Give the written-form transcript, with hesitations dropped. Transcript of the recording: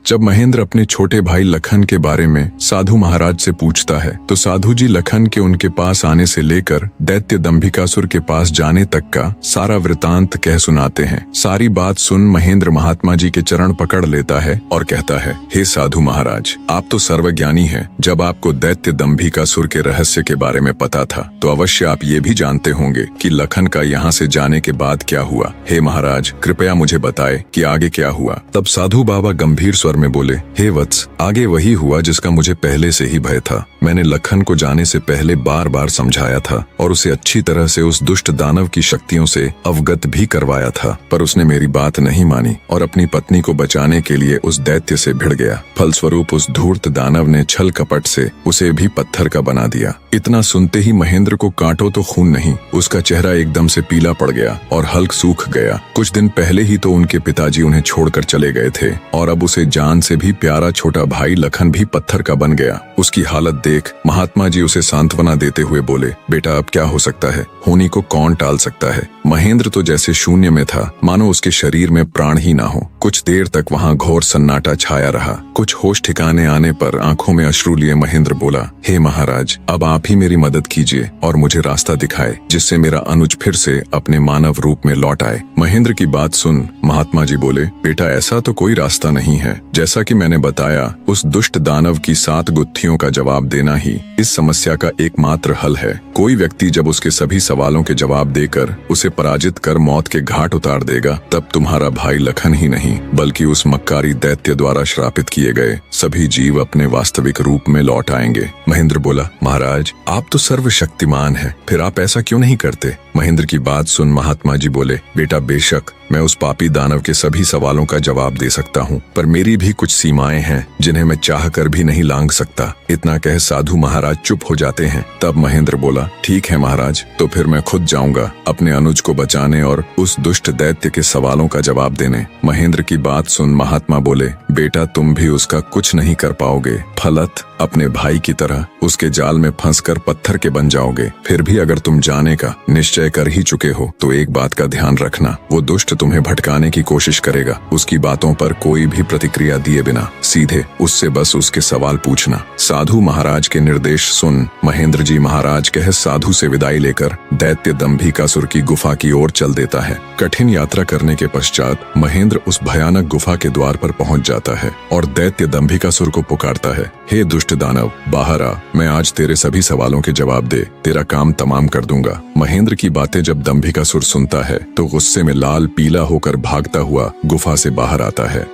जब महेंद्र अपने छोटे भाई लखन के बारे में साधु महाराज से पूछता है तो साधु जी लखन के उनके पास आने से लेकर दैत्य दंभिकासुर के पास जाने तक का सारा वृतांत कह सुनाते हैं। सारी बात सुन महेंद्र महात्मा जी के चरण पकड़ लेता है और कहता है, हे साधु महाराज, आप तो सर्वज्ञानी हैं। जब आपको दैत्य दंभिकासुर के रहस्य के बारे में पता था तो अवश्य आप ये भी जानते होंगे कि लखन का यहाँ से जाने के बाद क्या हुआ। हे महाराज, कृपया मुझे बताए कि आगे क्या हुआ। तब साधु बाबा गंभीर स्वर में बोले, हे वत्स, आगे वही हुआ जिसका मुझे पहले से ही भय था। मैंने लखन को जाने से पहले बार बार समझाया था और उसे अच्छी तरह से उस दुष्ट दानव की शक्तियों से अवगत भी करवाया था, पर उसने मेरी बात नहीं मानी और अपनी पत्नी को बचाने के लिए उस दैत्य से भिड़ गया। फलस्वरूप उस धूर्त दानव ने छल कपट से उसे भी पत्थर का बना दिया। इतना सुनते ही महेंद्र को कांटो तो खून नहीं, उसका चेहरा एकदम से पीला पड़ गया और हल्क सूख गया। कुछ दिन पहले ही तो उनके पिताजी उन्हें छोड़कर चले गए थे और अब उसे जान से भी प्यारा छोटा भाई लखन भी पत्थर का बन गया। उसकी हालत देख महात्मा जी उसे सांत्वना देते हुए बोले, बेटा अब क्या हो सकता है, होनी को कौन टाल सकता है। महेंद्र तो जैसे शून्य में था, मानो उसके शरीर में प्राण ही ना हो। कुछ देर तक वहाँ घोर सन्नाटा छाया रहा। कुछ होश ठिकाने आने पर आंखों में अश्रु लिए महेंद्र बोला, हे महाराज, अब आप ही मेरी मदद कीजिए और मुझे रास्ता दिखाए जिससे मेरा अनुज फिर से अपने मानव रूप में लौट आए। महेंद्र की बात सुन महात्मा जी बोले, बेटा ऐसा तो कोई रास्ता नहीं है। जैसा कि मैंने बताया, उस दुष्ट दानव की 7 गुत्थियों का जवाब देना ही इस समस्या का एकमात्र हल है। कोई व्यक्ति जब उसके सभी सवालों के जवाब देकर उसे पराजित कर मौत के घाट उतार देगा, तब तुम्हारा भाई लखन ही नहीं बल्कि उस मक्कारी दैत्य द्वारा श्रापित किए गए सभी जीव अपने वास्तविक रूप में लौट आएंगे। महेंद्र बोला, महाराज, आप तो सर्वशक्तिमान हैं, फिर आप ऐसा क्यों नहीं करते। महेंद्र की बात सुन महात्मा जी बोले, बेटा बेशक मैं उस पापी दानव के सभी सवालों का जवाब दे सकता हूँ, पर मेरी भी कुछ सीमाएं हैं जिन्हें मैं चाह कर भी नहीं लांघ सकता। इतना कह साधु महाराज चुप हो जाते हैं। तब महेंद्र बोला, ठीक है महाराज, तो फिर मैं खुद जाऊंगा अपने अनुज को बचाने और उस दुष्ट दैत्य के सवालों का जवाब देने। महेंद्र की बात सुन महात्मा बोले, बेटा तुम भी उसका कुछ नहीं कर पाओगे। फलत अपने भाई की तरह उसके जाल में फंसकर पत्थर के बन जाओगे। फिर भी अगर तुम जाने का निश्चय कर ही चुके हो तो एक बात का ध्यान रखना, वो दुष्ट तुम्हें भटकाने की कोशिश करेगा। उसकी बातों पर कोई भी प्रतिक्रिया दिए बिना सीधे उससे बस उसके सवाल पूछना। साधु महाराज के निर्देश सुन महेंद्र जी महाराज कह साधु से विदाई लेकर दैत्य दंभिकासुर की गुफा की ओर चल देता है। कठिन यात्रा करने के पश्चात महेंद्र उस भयानक गुफा के द्वार पर पहुंच जाता है और दैत्य दंभिकासुर को पुकारता है, हे दुष्ट दानव, बाहर आ, मैं आज तेरे सभी सवालों के जवाब दे तेरा काम तमाम कर दूंगा। महेंद्र की बातें जब दंभिकासुर सुनता है तो गुस्से में लाल पीला होकर भागता हुआ गुफा से बाहर आता है।